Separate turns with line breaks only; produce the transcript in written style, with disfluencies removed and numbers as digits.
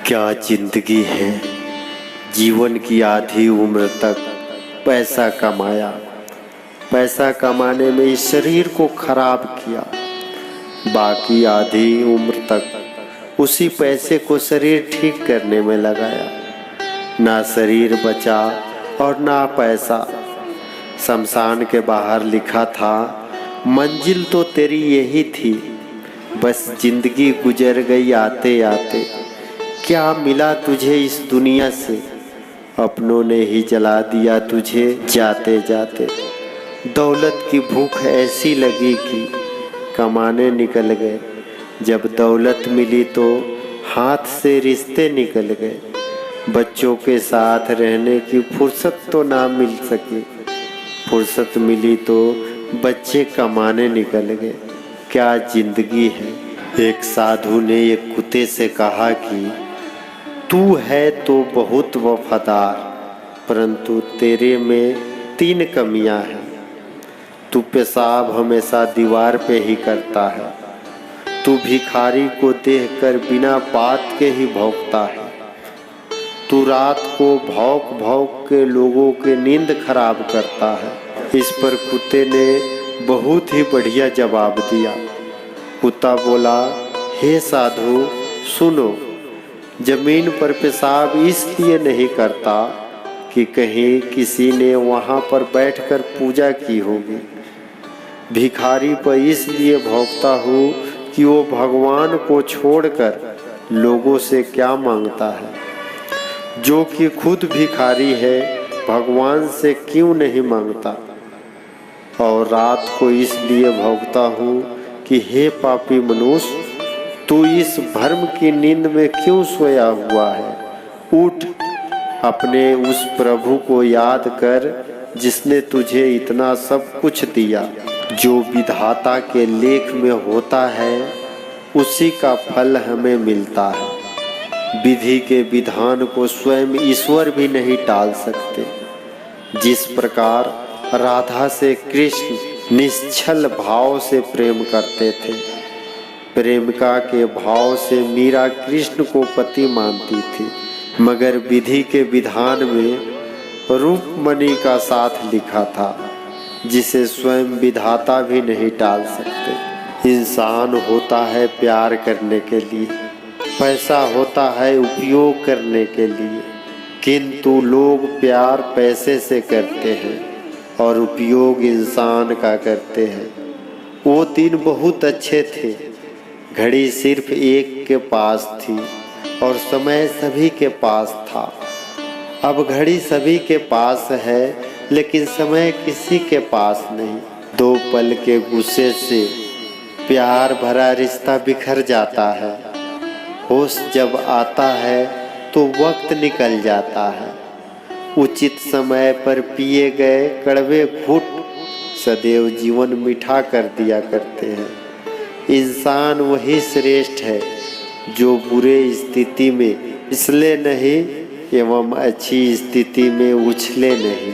क्या जिंदगी है। जीवन की आधी उम्र तक पैसा कमाया, पैसा कमाने में इस शरीर को खराब किया, बाकी आधी उम्र तक उसी पैसे को शरीर ठीक करने में लगाया। ना शरीर बचा और ना पैसा। शमशान के बाहर लिखा था, मंजिल तो तेरी यही थी, बस जिंदगी गुजर गई आते आते। क्या मिला तुझे इस दुनिया से, अपनों ने ही जला दिया तुझे जाते जाते। दौलत की भूख ऐसी लगी कि कमाने निकल गए, जब दौलत मिली तो हाथ से रिश्ते निकल गए। बच्चों के साथ रहने की फुर्सत तो ना मिल सकी, फुर्सत मिली तो बच्चे कमाने निकल गए। क्या जिंदगी है। एक साधु ने एक कुत्ते से कहा कि तू है तो बहुत वफादार, परंतु तेरे में 3 कमियां हैं। तू पेशाब हमेशा दीवार पे ही करता है, तू भिखारी को देखकर बिना बात के ही भौंकता है, तू रात को भौंक भौंक के लोगों के नींद खराब करता है। इस पर कुत्ते ने बहुत ही बढ़िया जवाब दिया। कुत्ता बोला, हे साधु सुनो, जमीन पर पेशाब इसलिए नहीं करता कि कहीं किसी ने वहाँ पर बैठकर पूजा की होगी। भिखारी पर इसलिए भौंकता हूँ कि वो भगवान को छोड़कर लोगों से क्या मांगता है, जो कि खुद भिखारी है भगवान से क्यों नहीं मांगता। और रात को इसलिए भौंकता हूँ कि हे पापी मनुष्य, तू इस भ्रम की नींद में क्यों सोया हुआ है। उठ, अपने उस प्रभु को याद कर जिसने तुझे इतना सब कुछ दिया। जो विधाता के लेख में होता है उसी का फल हमें मिलता है। विधि के विधान को स्वयं ईश्वर भी नहीं टाल सकते। जिस प्रकार राधा से कृष्ण निश्चल भाव से प्रेम करते थे, प्रेमिका के भाव से मीरा कृष्ण को पति मानती थी, मगर विधि के विधान में रूपमणि का साथ लिखा था, जिसे स्वयं विधाता भी नहीं टाल सकते। इंसान होता है प्यार करने के लिए, पैसा होता है उपयोग करने के लिए, किंतु लोग प्यार पैसे से करते हैं और उपयोग इंसान का करते हैं। वो दिन बहुत अच्छे थे। घड़ी सिर्फ एक के पास थी और समय सभी के पास था। अब घड़ी सभी के पास है लेकिन समय किसी के पास नहीं। 2 पल के गुस्से से प्यार भरा रिश्ता बिखर जाता है। होश जब आता है तो वक्त निकल जाता है। उचित समय पर पिए गए कड़वे घूंट सदैव जीवन मीठा कर दिया करते हैं। इंसान वही श्रेष्ठ है जो बुरे स्थिति में फिसले नहीं एवं अच्छी स्थिति में उछले नहीं।